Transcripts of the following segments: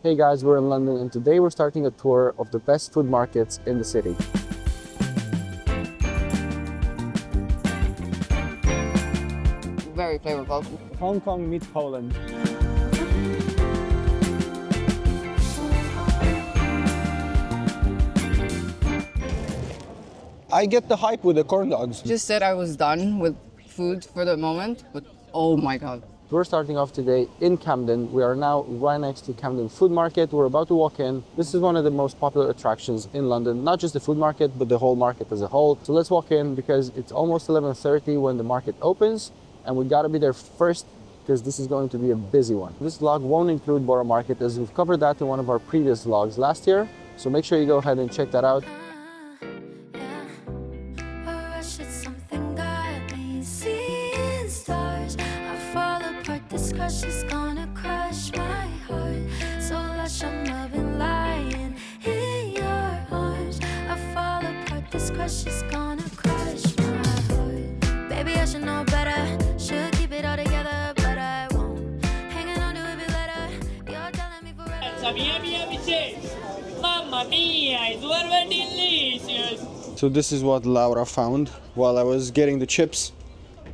Hey guys, we're in London and today we're starting a tour of the best food markets in the city. Very flavorful. Hong Kong meets Poland. I get the hype with the corn dogs. Just said I was done with food for the moment, but oh my god. We're starting off today in Camden. We are now right next to Camden Food Market. We're about to walk in. This is one of the most popular attractions in London, not just the food market, but the whole market as a whole. So let's walk in because it's almost 11:30 when the market opens and we gotta be there first because this is going to be a busy one. This vlog won't include Borough Market as we've covered that in one of our previous vlogs last year. So make sure you go ahead and check that out. She's gonna crush my heart. So lush, I'm loving lying in your arms. I fall apart, this crush is gonna crush my heart. Baby, I should know better. Should keep it all together, but I won't. Hanging on to it later. You're telling me forever. Mamma mia, it's very delicious. So this is what Laura found while I was getting the chips.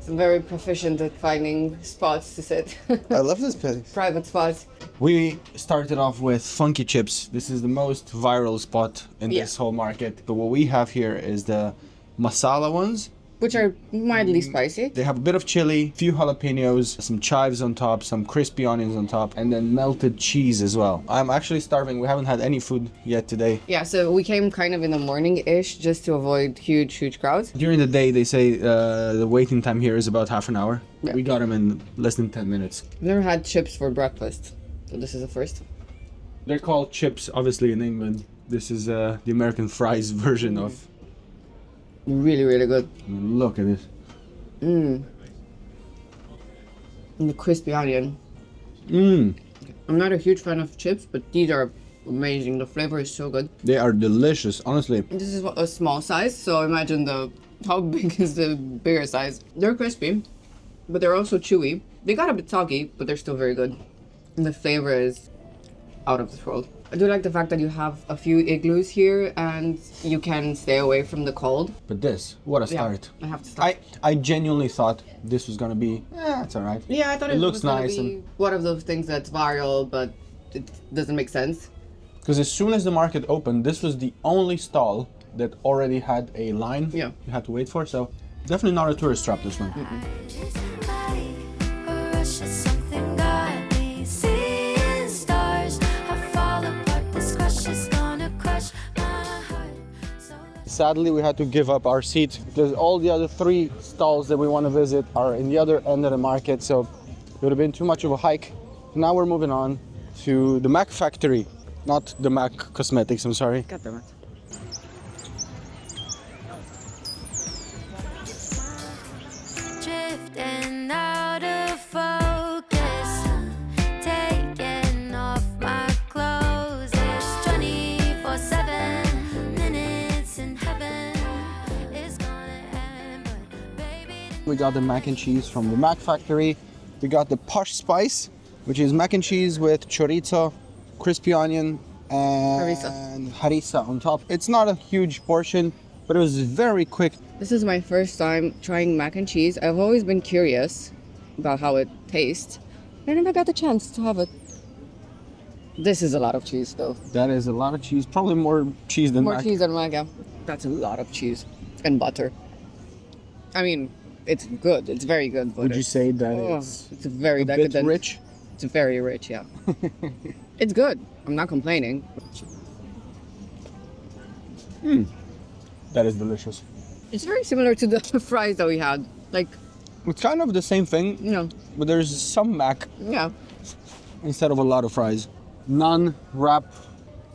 I'm very proficient at finding spots to sit. I love this place. Private spots. We started off with funky chips. This is the most viral spot in this whole market. But what we have here is the masala ones. Which are mildly spicy. They have a bit of chili, few jalapenos, some chives on top, some crispy onions on top, and then melted cheese as well. I'm actually starving. We haven't had any food yet today. Yeah, so we came kind of in the morning-ish just to avoid huge crowds. During the day, they say the waiting time here is about half an hour. Yeah. We got them in less than 10 minutes. I've never had chips for breakfast, so this is the first. They're called chips, obviously, in England. This is the American fries version of... Really good. Look at this. And the crispy onion. I'm not a huge fan of chips, but these are amazing. The flavor is so good. They are delicious, honestly. This is a small size, so imagine how big is the bigger size. They're crispy, but they're also chewy. They got a bit soggy, but they're still very good. And the flavor is out of this world. I do like the fact that you have a few igloos here and you can stay away from the cold. But this, what a start. I have to start. I genuinely thought this was gonna be, it's alright. Yeah, I thought It it looks was gonna nice be one of those things that's viral, but it doesn't make sense. Because as soon as the market opened, this was the only stall that already had a line you had to wait for, so definitely not a tourist trap, this one. Sadly, we had to give up our seat because all the other 3 stalls that we want to visit are in the other end of the market, so it would have been too much of a hike. Now we're moving on to the Mac factory, not the Mac Cosmetics, I'm sorry. God damn it. Drifting out of focus, taking off my clothes. It's 24/7 minutes in heaven. It's gonna end, but baby. We got the mac and cheese from the Mac factory. We got the Posh Spice, which is mac and cheese with chorizo, crispy onion, and harissa on top. It's not a huge portion, but it was very quick. This is my first time trying mac and cheese. I've always been curious about how it tastes. I never got the chance to have it. This is a lot of cheese though. That is a lot of cheese, probably more cheese than More mac. cheese than mac, yeah. That's a lot of cheese. And butter. I mean, it's good. It's very good. Would you say that it's very a bit decadent. rich? It's very rich, yeah. It's good. I'm not complaining. That is delicious. It's very similar to the fries that we had. Like, It's kind of the same thing, you know, but there's some mac yeah. instead of a lot of fries. Non-wrap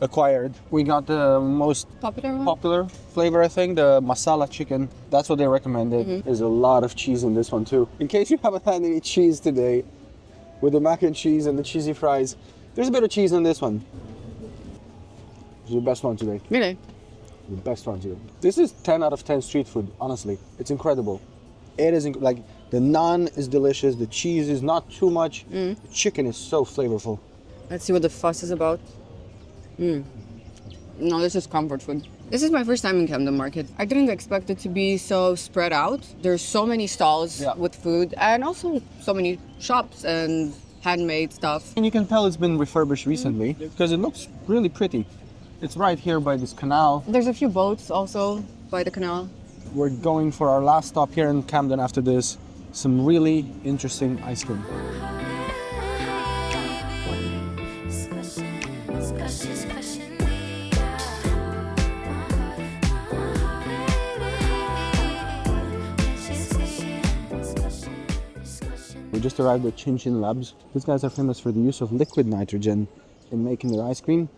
acquired. We got the most popular flavor, I think, the masala chicken. That's what they recommended. There's a lot of cheese in this one too. In case you haven't had any cheese today, with the mac and cheese and the cheesy fries, there's a bit of cheese in this one. It's the best one today. Really? The best one today. This is 10 out of 10 street food, honestly. It's incredible. It is like the naan is delicious, the cheese is not too much, the chicken is so flavorful. Let's see what the fuss is about. No, this is comfort food. This is my first time in Camden Market. I didn't expect it to be so spread out. There's so many stalls with food and also so many shops and handmade stuff. And you can tell it's been refurbished recently because it looks really pretty. It's right here by this canal. There's a few boats also by the canal. We're going for our last stop here in Camden after this. Some really interesting ice cream. We just arrived at Chin Chin Labs. These guys are famous for the use of liquid nitrogen in making their ice cream.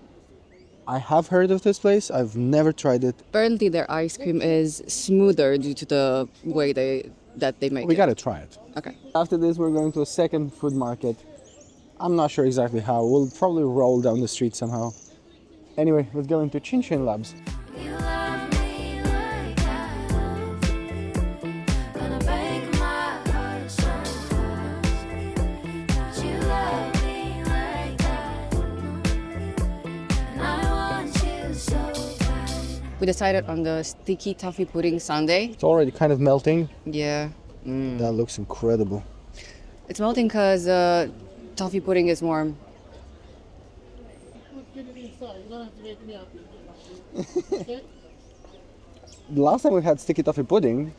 I have heard of this place. I've never tried it. Apparently their ice cream is smoother due to the way they make We it. gotta try it. Okay. After this, we're going to a second food market. I'm not sure exactly how. We'll probably roll down the street somehow. Anyway, let's go into Chin Chin Labs. You love me like I love you. Gonna break my heart so fast. You love me like that. And I want you so bad. We decided on the sticky toffee pudding sundae. It's already kind of melting. Yeah. That looks incredible. It's melting because toffee pudding is warm. The last time we had sticky toffee pudding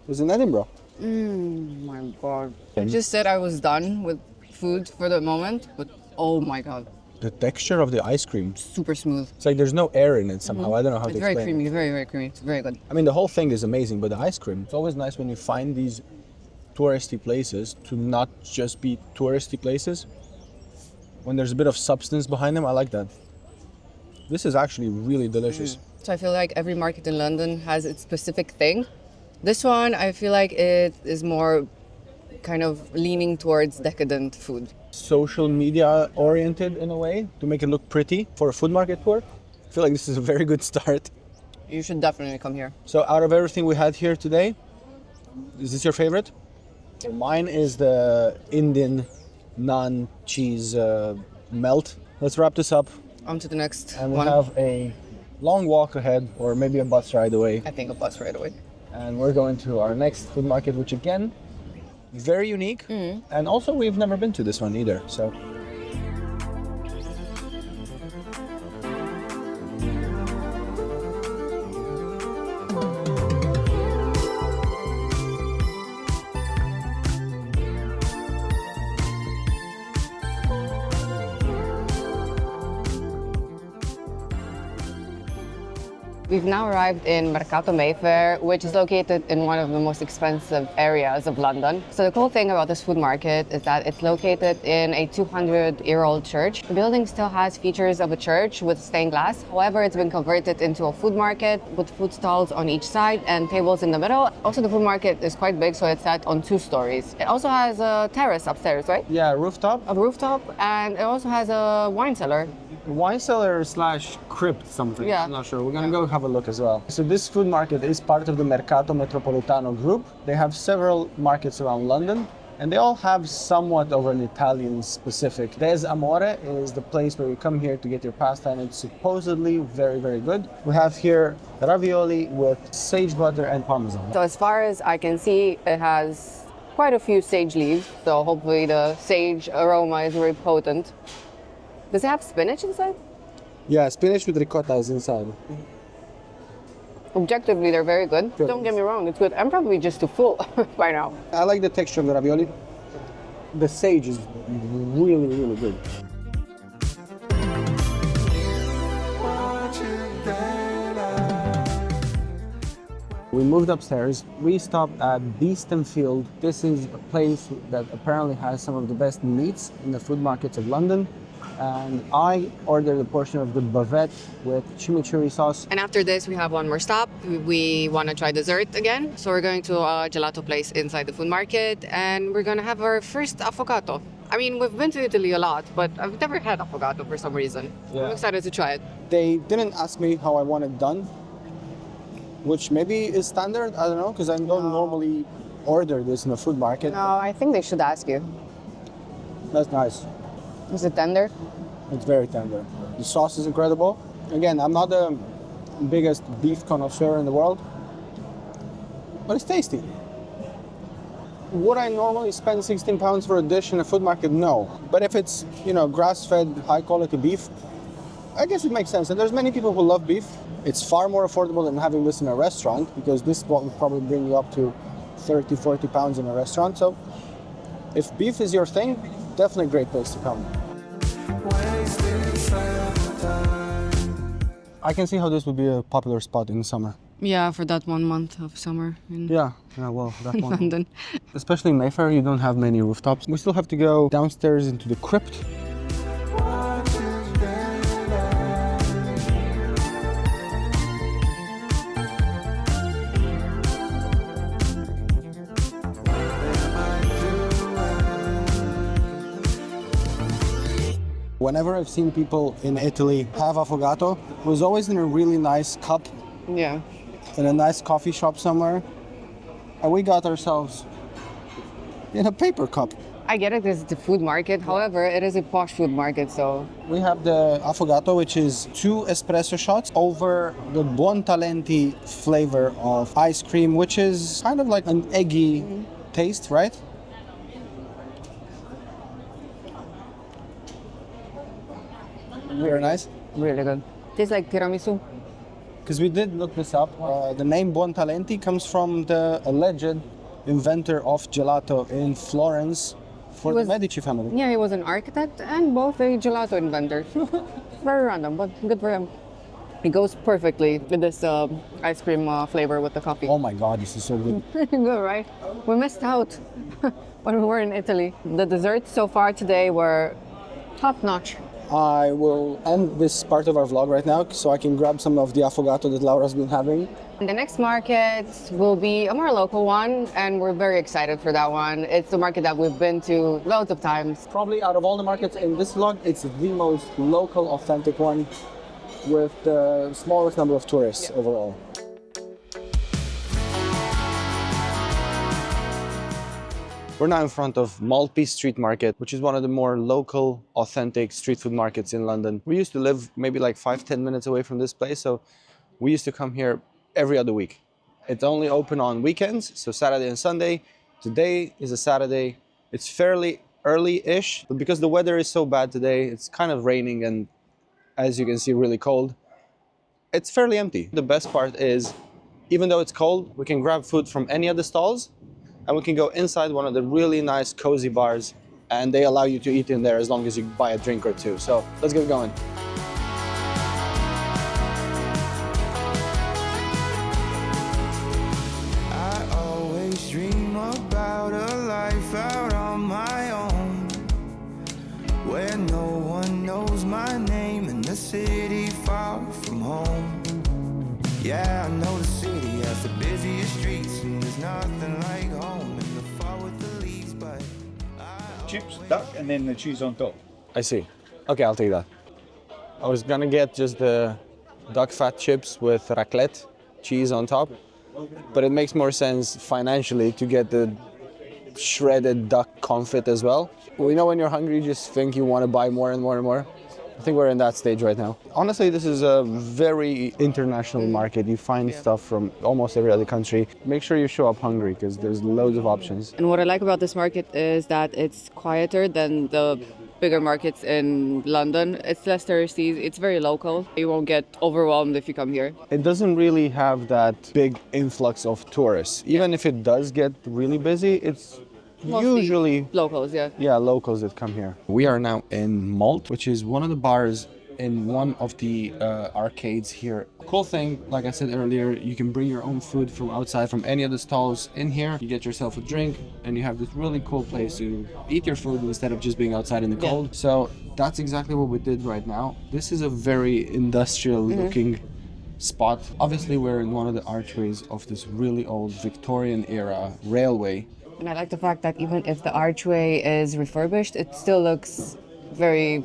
was in Edinburgh. My god. I just said I was done with food for the moment, but oh my god. The texture of the ice cream, Super smooth. it's like there's no air in it somehow. I don't know how It's to very explain. creamy, very, very creamy. It's very good. I mean, the whole thing is amazing, but the ice cream, it's always nice when you find these touristy places to not just be touristy places. When there's a bit of substance behind them, I like that. This is actually really delicious. So I feel like every market in London has its specific thing. This one, I feel like it is more kind of leaning towards decadent food. Social media oriented in a way to make it look pretty for a food market tour. I feel like this is a very good start. You should definitely come here. So out of everything we had here today, is this your favorite? So mine is the Indian naan cheese melt. Let's wrap this up On to the next and we one. have a long walk ahead or maybe a bus ride away. I think a bus right away. And we're going to our next food market, which again, very unique. And also we've never been to this one either. So We've now arrived in Mercato Mayfair, which is located in one of the most expensive areas of London. So the cool thing about this food market is that it's located in a 200-year-old church. The building still has features of a church with stained glass. However, it's been converted into a food market with food stalls on each side and tables in the middle. Also, the food market is quite big, so it's set on 2 stories. It also has a terrace upstairs, right? yeah, rooftop. A rooftop, and it also has a wine cellar. Wine cellar slash crypt something. Yeah. I'm not sure. We're gonna go have a look as well. So this food market is part of the Mercato Metropolitano group. They have several markets around London and they all have somewhat of an Italian specific. Des Amore is the place where you come here to get your pasta and it's supposedly very, very good. We have here ravioli with sage butter and parmesan. So as far as I can see, it has quite a few sage leaves. So hopefully the sage aroma is very potent. Does it have spinach inside? Yeah, spinach with ricotta is inside. Objectively, they're very good. Good. Don't get me wrong, it's good. I'm probably just too full by now. I like the texture of the ravioli. The sage is really, really good. We moved upstairs. We stopped at Beeston Field. This is a place that apparently has some of the best meats in the food markets of London. And I ordered a portion of the bavette with chimichurri sauce. And after this, we have one more stop. We want to try dessert again. So we're going to a gelato place inside the food market and we're going to have our first affogato. I mean, we've been to Italy a lot, but I've never had affogato for some reason. Yeah. I'm excited to try it. They didn't ask me how I want it done, which maybe is standard. I don't know, because I don't normally order this in a food market. No, I think they should ask you. That's nice. Is it tender? It's very tender. The sauce is incredible. Again, I'm not the biggest beef connoisseur in the world, but it's tasty. Would I normally spend £16 for a dish in a food market? No. But if it's, grass-fed, high-quality beef, I guess it makes sense. And there's many people who love beef. It's far more affordable than having this in a restaurant, because this will probably bring you up to 30, 40 pounds in a restaurant. So if beef is your thing, definitely a great place to come. I can see how this would be a popular spot in the summer. Yeah, for that 1 month of summer in That one. London. Especially in Mayfair, you don't have many rooftops. We still have to go downstairs into the crypt. Whenever I've seen people in Italy have affogato, it was always in a really nice cup Yeah. in a nice coffee shop somewhere. And we got ourselves in a paper cup. I get it, it's the food market. However, it is a posh food market, so... We have the affogato, which is 2 espresso shots over the Buontalenti flavor of ice cream, which is kind of like an eggy taste, right? Very nice. Really good. Tastes like tiramisu. Because we did look this up. The name Buontalenti comes from the alleged inventor of gelato in Florence for the Medici family. Yeah, he was an architect and both a gelato inventor. Very random, but good for him. It goes perfectly with this ice cream flavor with the coffee. Oh my God, this is so good. Good, right? We missed out when we were in Italy. The desserts so far today were top-notch. I will end this part of our vlog right now so I can grab some of the affogato that Laura's been having. The next market will be a more local one, and we're very excited for that one. It's the market that we've been to loads of times. Probably out of all the markets in this vlog, it's the most local, authentic one with the smallest number of tourists overall. We're now in front of Maltby Street Market, which is one of the more local, authentic street food markets in London. We used to live maybe like 5-10 minutes away from this place, so we used to come here every other week. It's only open on weekends, so Saturday and Sunday. Today is a Saturday. It's fairly early-ish, but because the weather is so bad today, it's kind of raining and, as you can see, really cold. It's fairly empty. The best part is, even though it's cold, we can grab food from any of the stalls, and we can go inside one of the really nice cozy bars, and they allow you to eat in there as long as you buy a drink or two. So let's get going. I always dream about a life out on my own, where no one knows my name in the city far from home. Yeah, I know the city has the busiest streets, and there's nothing like home in the fall with the leaves, but chips, duck, and then the cheese on top. I see. Okay, I'll take that. I was gonna get just the duck fat chips with raclette cheese on top, but it makes more sense financially to get the shredded duck confit as well. We know when you're hungry, you just think you want to buy more and more and more. I think we're in that stage right now. Honestly, this is a very international market. You find stuff from almost every other country. Make sure you show up hungry because there's loads of options. And what I like about this market is that it's quieter than the bigger markets in London. It's less touristy, it's very local. You won't get overwhelmed if you come here. It doesn't really have that big influx of tourists. Even if it does get really busy, it's Mostly usually locals, yeah. Yeah, locals that come here. We are now in Malt, which is one of the bars in one of the arcades here. Cool thing, like I said earlier, you can bring your own food from outside, from any of the stalls in here. You get yourself a drink, and you have this really cool place to eat your food instead of just being outside in the cold. So that's exactly what we did right now. This is a very industrial looking spot. Obviously, we're in one of the archways of this really old Victorian era railway. And I like the fact that even if the archway is refurbished, it still looks very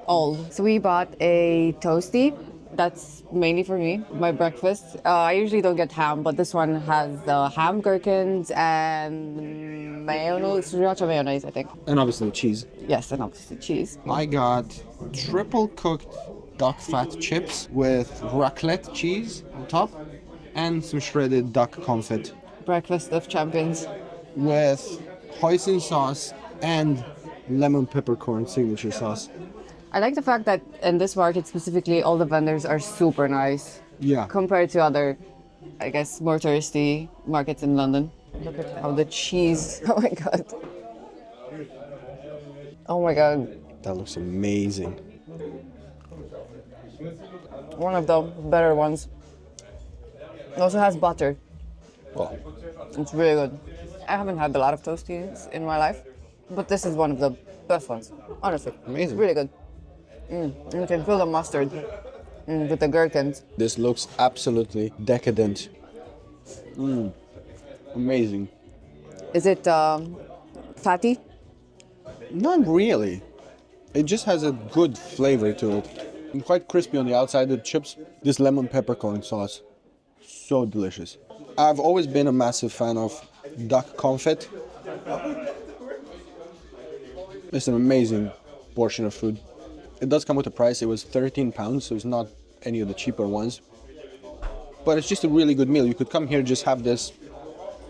old. So we bought a toasty That's mainly for me, my breakfast. I usually don't get ham, but this one has ham, gherkins, and mayonnaise, sriracha mayonnaise, I think. And obviously cheese. Yes, and obviously cheese. I got triple cooked duck fat chips with raclette cheese on top and some shredded duck confit Breakfast of champions. with hoisin sauce and lemon peppercorn signature sauce. I like the fact that in this market specifically, all the vendors are super nice Yeah. compared to other, I guess, more touristy markets in London. Look at how the cheese, oh my God. Oh my God. That looks amazing. One of the better ones. It also has butter. Well, It's really good. I haven't had a lot of toasties in my life, but this is one of the best ones, honestly. Amazing. It's really good. And you can feel the mustard with the gherkins. this looks absolutely decadent. Amazing. Is it fatty? Not really. It just has a good flavor to it. And quite crispy on the outside. The chips, this lemon peppercorn sauce, so delicious. I've always been a massive fan of duck confit. It's an amazing portion of food. It does come with a price. It was £13, so it's not any of the cheaper ones. But it's just a really good meal. You could come here, just have this,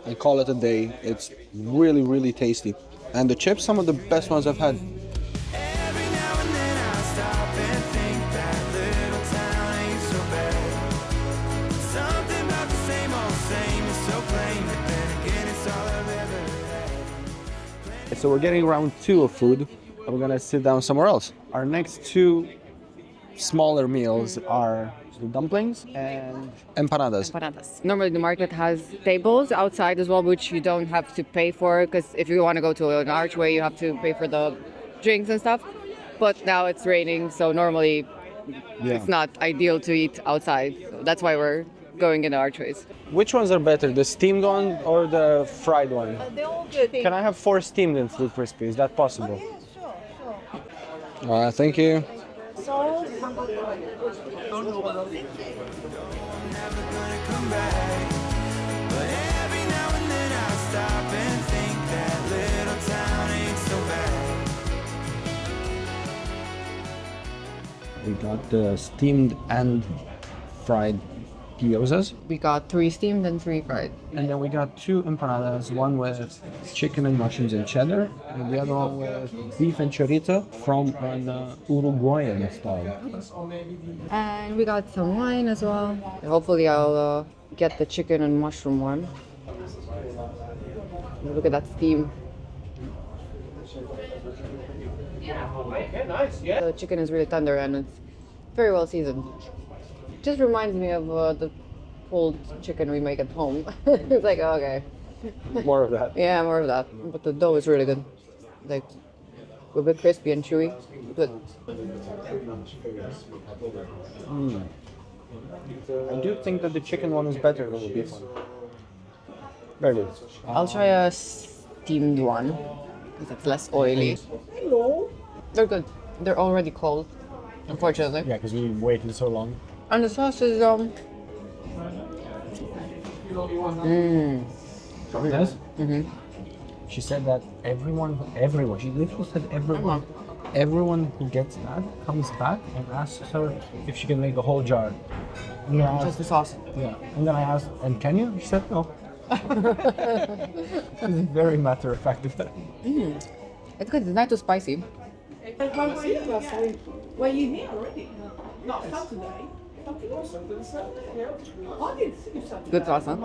and call it a day. It's really, really tasty. And the chips, some of the best ones I've had. Every now and then I stop and think that little town ain't so bad. Something about the same is so plain, but then again it's all I've ever had. So we're getting round 2 of food, and we're gonna sit down somewhere else. Our next 2 smaller meals are the dumplings and empanadas. Empanadas. Normally the market has tables outside as well, which you don't have to pay for, because if you want to go to an archway, you have to pay for the drinks and stuff. But now it's raining, so normally it's not ideal to eat outside. So that's why we're going in the archways. Which ones are better, the steamed one or the fried one? They're all good. Can I have 4 steamed and 3 crispy? Is that possible? Sure. Thank you. Sauce. Never gonna come back. But every now and then I stop and think that little town ain't so bad. We got the steamed and fried gyozas. We got 3 steamed and 3 fried. And then we got 2 empanadas, one with chicken and mushrooms and cheddar, and the other one with beef and chorizo from an Uruguayan style. And we got some wine as well. Hopefully I'll get the chicken and mushroom one. Look at that steam. The chicken is really tender and it's very well seasoned. Just reminds me of the pulled chicken we make at home. It's like, okay. More of that. Yeah, more of that. But the dough is really good. Like, a bit crispy and chewy. Good. I do think that the chicken one is better than the beef one. Very good. I'll try a steamed one, because it's less oily. They're good. They're already cold, unfortunately. Yeah, because we waited so long. And the sauce is Yes? She said that everyone, she literally said everyone who gets that comes back and asks her if she can make a whole jar. And I just asked, the sauce. yeah. And then I asked, and can you? She said no. It's very matter of fact. It's good. It's not too spicy. Were you here already? Not Saturday. Good sauce, huh?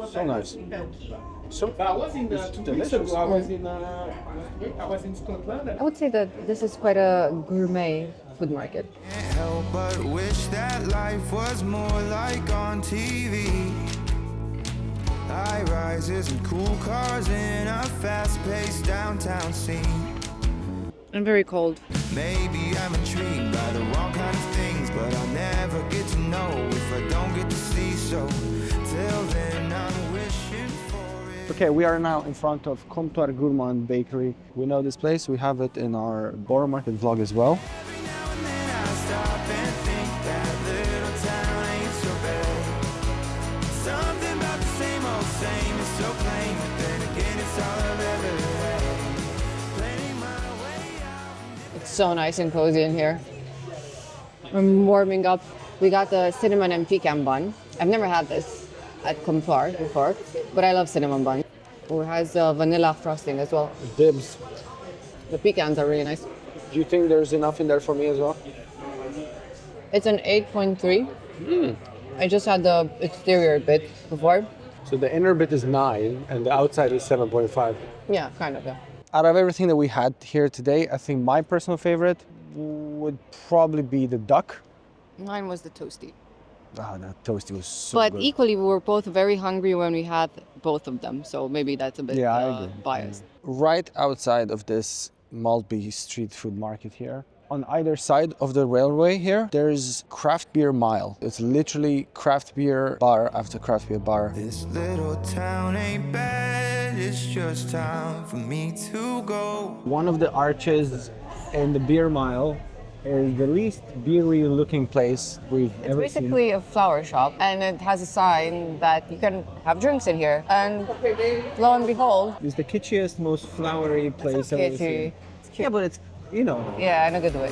So nice. So delicious. I was in Scotland. I would say that this is quite a gourmet food market. Can't help but wish that life was more like on TV. High rises and cool cars in a fast-paced downtown scene. And very cold. Maybe I'm intrigued by the wrong kind of things, but I'll never get to know if I don't get to see. So till then, I'm wishing for it. Okay, we are now in front of Comptoir Gourmand Bakery. We know this place. We have it in our Borough Market vlog as well. Every now and then I stop and think that So nice and cozy in here. I'm warming up. We got the cinnamon and pecan bun. I've never had this at Comptoir before, but I love cinnamon bun. It has vanilla frosting as well. Dibs. The pecans are really nice. Do you think there's enough in there for me as well? It's an 8.3. I just had the exterior bit before. So the inner bit is 9 and the outside is 7.5. Yeah, kind of, yeah. Out of everything that we had here today, I think my personal favorite would probably be the duck. Mine was the toasty. Ah, that toasty was so But good. equally, we were both very hungry when we had both of them, so maybe that's a bit Yeah, I agree. biased. Right outside of this Maltby Street Food Market here, on either side of the railway here, there's craft beer mile. It's literally craft beer bar after craft beer bar. This little town ain't bad, it's just time for me to go. One of the arches in the beer mile is the least beery looking place we've ever seen. Basically a flower shop, and it has a sign that you can have drinks in here. And lo and behold, It's the kitschiest, most flowery place I've ever seen. kitschy. It's cute. Yeah, but it's, you know, Yeah, in a good way.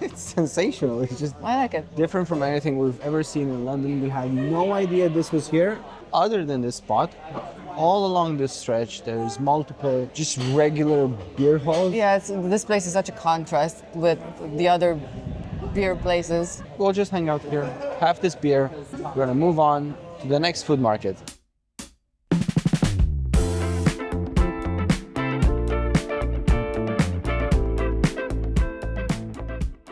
it's sensational. It's just I like it. different from anything we've ever seen in London. We had no idea this was here, other than this spot. All along this stretch, there's multiple just regular beer halls. Yeah, this place is such a contrast with the other beer places. We'll just hang out here, have this beer. We're gonna move on to the next food market.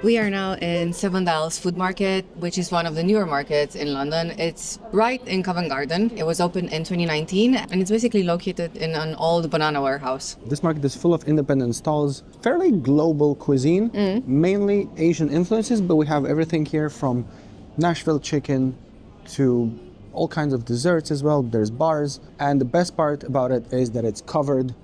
We are now in Seven Dials Food Market, which is one of the newer markets in London. It's right in Covent Garden. It was opened in 2019, and it's basically located in an old banana warehouse. This market is full of independent stalls, fairly global cuisine, mainly Asian influences, but we have everything here from Nashville chicken to all kinds of desserts as well. There's bars, and the best part about it is that it's covered.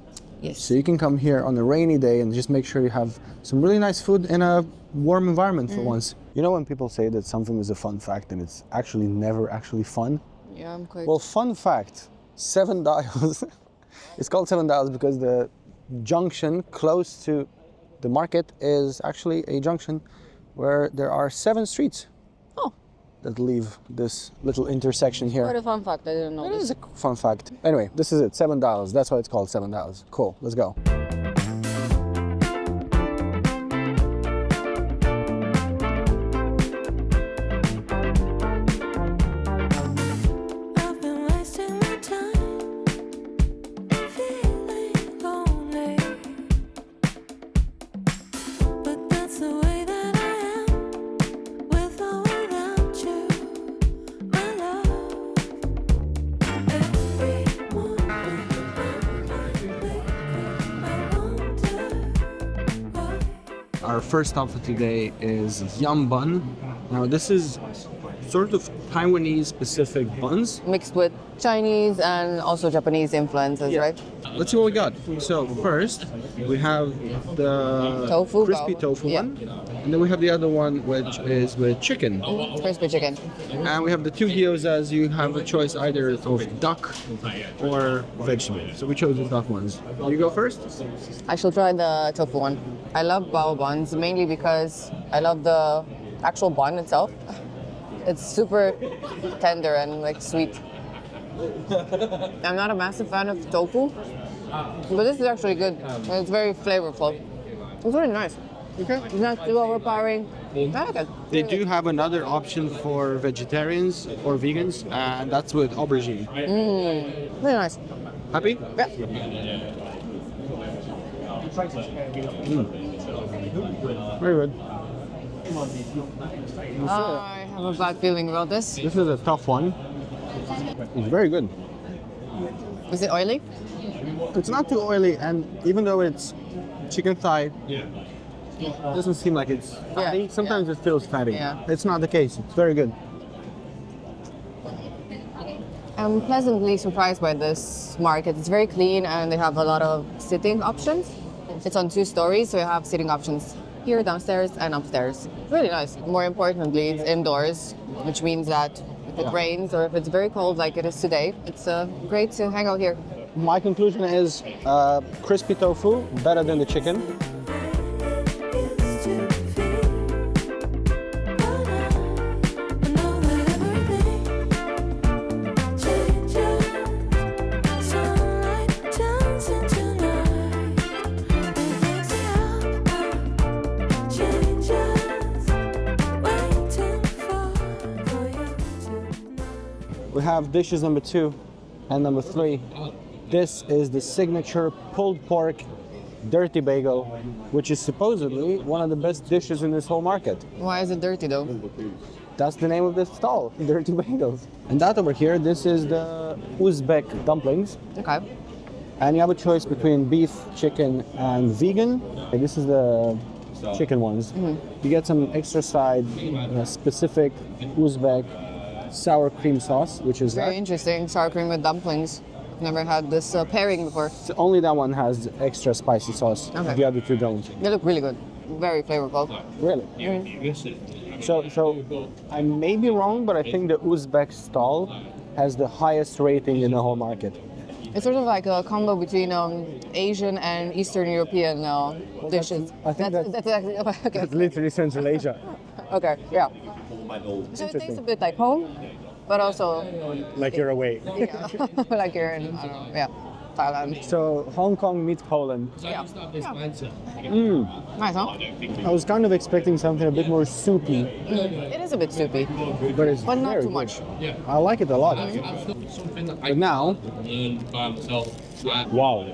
Yes. So you can come here on a rainy day and just make sure you have some really nice food in a warm environment for once. You know when people say that something is a fun fact and it's actually never actually fun? Yeah, I'm quite... Well, fun fact, 7 Dials. It's called 7 Dials because the junction close to the market is actually a junction where there are 7 streets Oh, that leave this little intersection here. quite a fun fact. I didn't know It is this. a fun fact. Anyway, this is it, 7 Dials. That's why it's called 7 Dials. Cool, let's go. I've been wasting my time, feeling lonely. But that's the way that I am, with or without you, my love. Every morning I wonder why. Our first stop for today is Yum Bun. Now this is sort of Taiwanese specific buns. Mixed with Chinese and also Japanese influences, right? Let's see what we got. So first we have the Tofu crispy bao. tofu Yeah. one, and then we have the other one which is with chicken. Crispy chicken. And we have the 2 gyozas. You have a choice either of duck or vegetable. So we chose the duck ones. You go first? I shall try the tofu one. I love bao buns mainly because I love the actual bun itself. It's super tender and like sweet. I'm not a massive fan of tofu, but this is actually good. It's very flavorful. It's really nice. Okay. It's not too overpowering. I like it. They do have another option for vegetarians or vegans, and that's with aubergine. Really nice. Happy? Yeah. Very good. I have a bad feeling about this. This is a tough one. It's very good. Is it oily? It's not too oily, and even though it's chicken thigh, it doesn't seem like it's fatty. Yeah, Sometimes it feels fatty. Yeah. It's not the case. It's very good. I'm pleasantly surprised by this market. It's very clean and they have a lot of sitting options. It's on 2 stories, so you have sitting options here, downstairs, and upstairs. Really nice. More importantly, it's indoors, which means that if it rains or if it's very cold like it is today. It's great to hang out here. My conclusion is crispy tofu better than the chicken. We have dishes number 2 and number 3. This is the signature pulled pork dirty bagel, which is supposedly one of the best dishes in this whole market. Why is it dirty though? That's the name of this stall, Dirty Bagels. And that over here, this is the Uzbek dumplings. Okay. And you have a choice between beef, chicken, and vegan. Okay, this is the chicken ones. You get some extra side, specific Uzbek sour cream sauce, which is Very that. interesting. Sour cream with dumplings. Never had this pairing before. So only that one has extra spicy sauce. Okay. The other two don't. They look really good. Very flavorful. Really? So I may be wrong, but I think the Uzbek stall has the highest rating in the whole market. It's sort of like a combo between Asian and Eastern European dishes. I think that's exactly okay. That's literally Central Asia. Okay, yeah. So it tastes a bit like home, but also Like you're away. yeah, like you're in I don't know, yeah, Thailand. So Hong Kong meets Poland. Yeah. Mm. Nice, huh? I was kind of expecting something a bit more soupy, It is a bit soupy, but it's but not very too good. much. I like it a lot. But now, wow,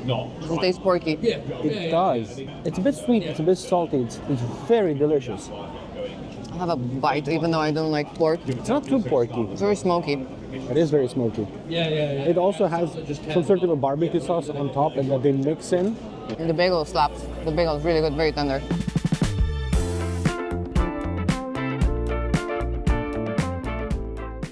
It tastes porky. it does. It's a bit sweet, it's a bit salty, it's very delicious. I'll have a bite, even though I don't like pork. It's not too porky. It's very smoky. It is very smoky. It also has some sort of a barbecue sauce on top and that they mix in. And the bagel slaps. The bagel is really good, very tender.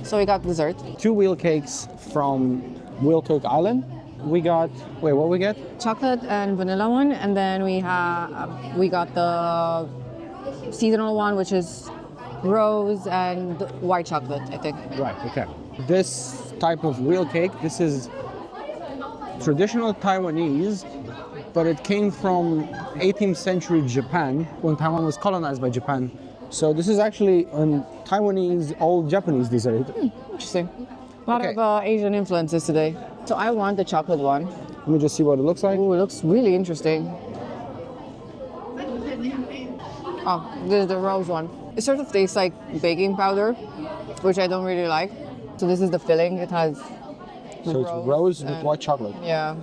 So we got dessert. 2 wheel cakes from Wheel Cake Island. We got, wait, what we get? Chocolate and vanilla one, and then we got the seasonal one, which is rose and white chocolate, I think. Right, okay. This type of wheel cake, this is traditional Taiwanese, but it came from 18th century Japan, when Taiwan was colonized by Japan. So this is actually a Taiwanese old Japanese dessert. Interesting. A lot Okay. of Asian influences today. So I want the chocolate one. Let me just see what it looks like. Ooh, it looks really interesting. Oh, this is the rose one. It sort of tastes like baking powder, which I don't really like. So this is the filling. It has So it's rose with and- white chocolate, Yeah.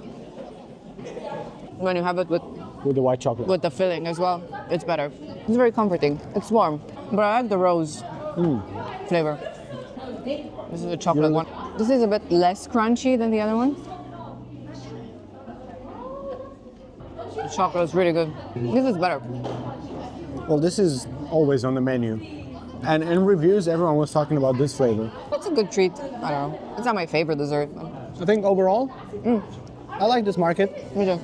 When you have it with with the white chocolate. the filling as well, it's better. It's very comforting. It's warm, but I like the rose flavor. This is the chocolate one. This is a bit less crunchy than the other one. The chocolate is really good. This is better. Well, this is always on the menu. And in reviews, everyone was talking about this flavor. It's a good treat. I don't know. It's not my favorite dessert. I think overall, I like this market. Me too.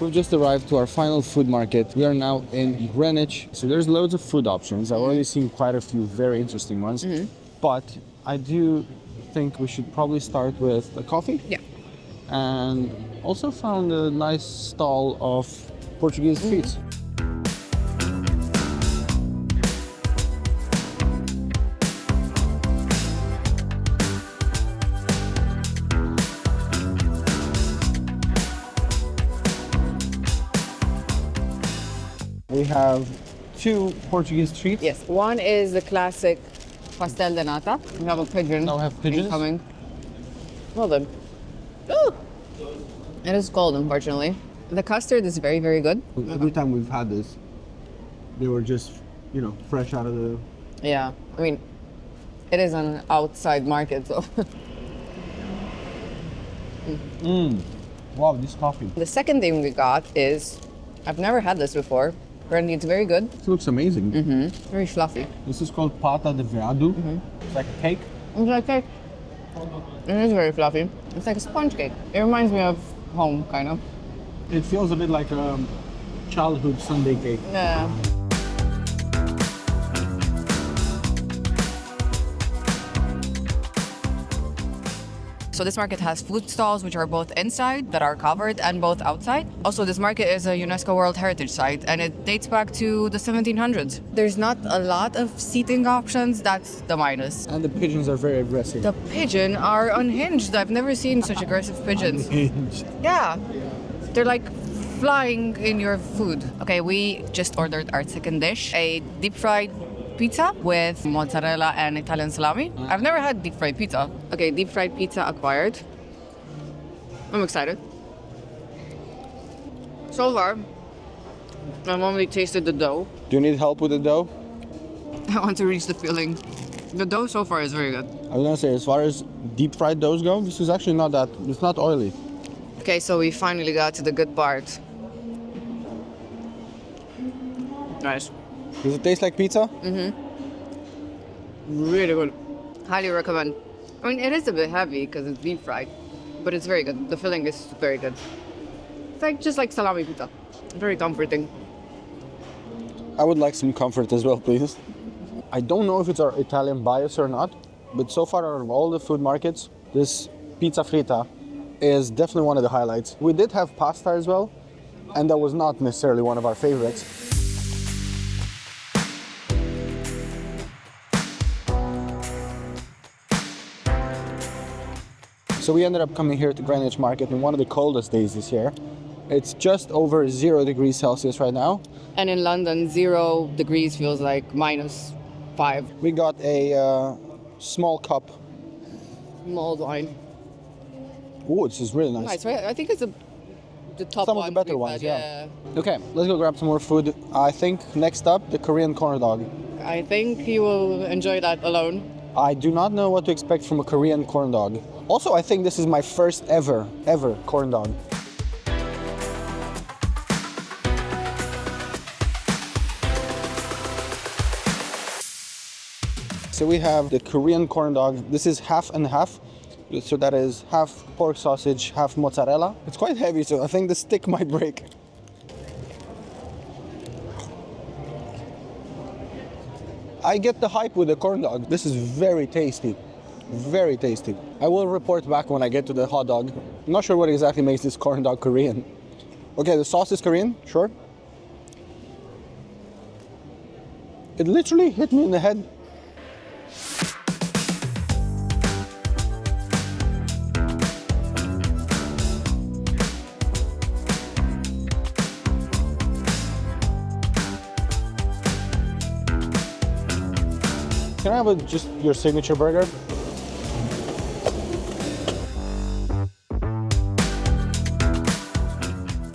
We've just arrived to our final food market. We are now in Greenwich. So there's loads of food options. I've already seen quite a few very interesting ones. But I do think we should probably start with a coffee. Yeah. And also found a nice stall of Portuguese treats. We have 2 Portuguese treats. Yes. One is the classic pastel de nata. We have a pigeon. Now we have pigeons? Incoming. Well done. Ooh. It is cold, unfortunately. The custard is very, very good. Every time we've had this, they were just, fresh out of the... Yeah. I mean, it is an outside market, so. Wow, this coffee. The second thing we got is, I've never had this before, Apparently it's very good. It looks amazing. Very fluffy. This is called pata de veado. It's like a cake. It's like cake. It is very fluffy. It's like a sponge cake. It reminds me of home, kind of. It feels a bit like a childhood Sunday cake. Yeah. So this market has food stalls which are both inside that are covered and both outside. Also, this market is a UNESCO World Heritage Site and it dates back to the 1700s. There's not a lot of seating options, that's the minus. And the pigeons are very aggressive. The pigeon are unhinged. I've never seen such aggressive pigeons. Unhinged. Yeah, they're like flying in your food. Okay, we just ordered our second dish, a deep fried pizza with mozzarella and Italian salami. I've never had deep fried pizza. Okay, deep fried pizza acquired. I'm excited. So far, I've only tasted the dough. Do you need help with the dough? I want to reach the filling. The dough so far is very good. I was gonna say, as far as deep fried doughs go, this is actually not that, it's not oily. Okay, so we finally got to the good part. Nice. Does it taste like pizza? Really good. Highly recommend. I mean, it is a bit heavy because it's deep fried, but it's very good. The filling is very good. It's like just like salami pizza. Very comforting. I would like some comfort as well, please. I don't know if it's our Italian bias or not, but so far out of all the food markets, this pizza fritta is definitely one of the highlights. We did have pasta as well, and that was not necessarily one of our favorites. So we ended up coming here to Greenwich Market in one of the coldest days this year. It's just over 0 degrees Celsius right now. And in London, 0 degrees feels like -5. We got a small cup. Mulled wine. Oh, this is really nice. Nice, right? I think it's the top Some one. of the better we've ones, had, yeah. Okay, let's go grab some more food. I think next up, the Korean corn dog. I think you will enjoy that alone. I do not know what to expect from a Korean corn dog. Also, I think this is my first ever corn dog. So we have the Korean corn dog. This is half and half. So that is half pork sausage, half mozzarella. It's quite heavy, so I think the stick might break. I get the hype with the corn dog. This is very tasty. Very tasty. I will report back when I get to the hot dog. I'm not sure what exactly makes this corn dog Korean. Okay, the sauce is Korean, sure. It literally hit me in the head. Can I have just your signature burger?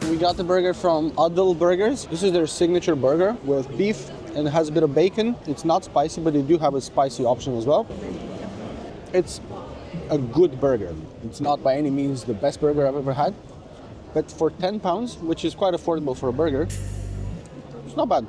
We got the burger from Adil Burgers. This is their signature burger with beef and it has a bit of bacon. It's not spicy, but they do have a spicy option as well. It's a good burger. It's not by any means the best burger I've ever had, but for £10, which is quite affordable for a burger, it's not bad.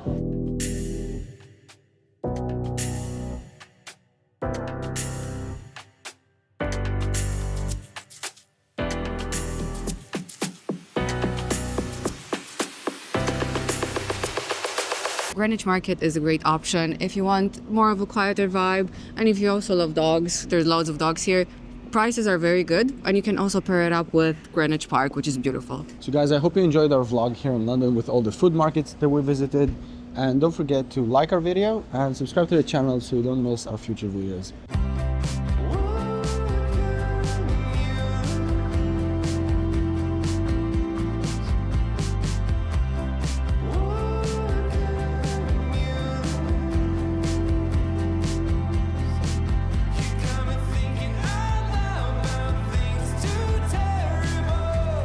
Greenwich Market is a great option if you want more of a quieter vibe and if you also love dogs. There's loads of dogs here. Prices are very good and you can also pair it up with Greenwich Park, which is beautiful. So guys, I hope you enjoyed our vlog here in London with all the food markets that we visited. And don't forget to like our video and subscribe to the channel so you don't miss our future videos.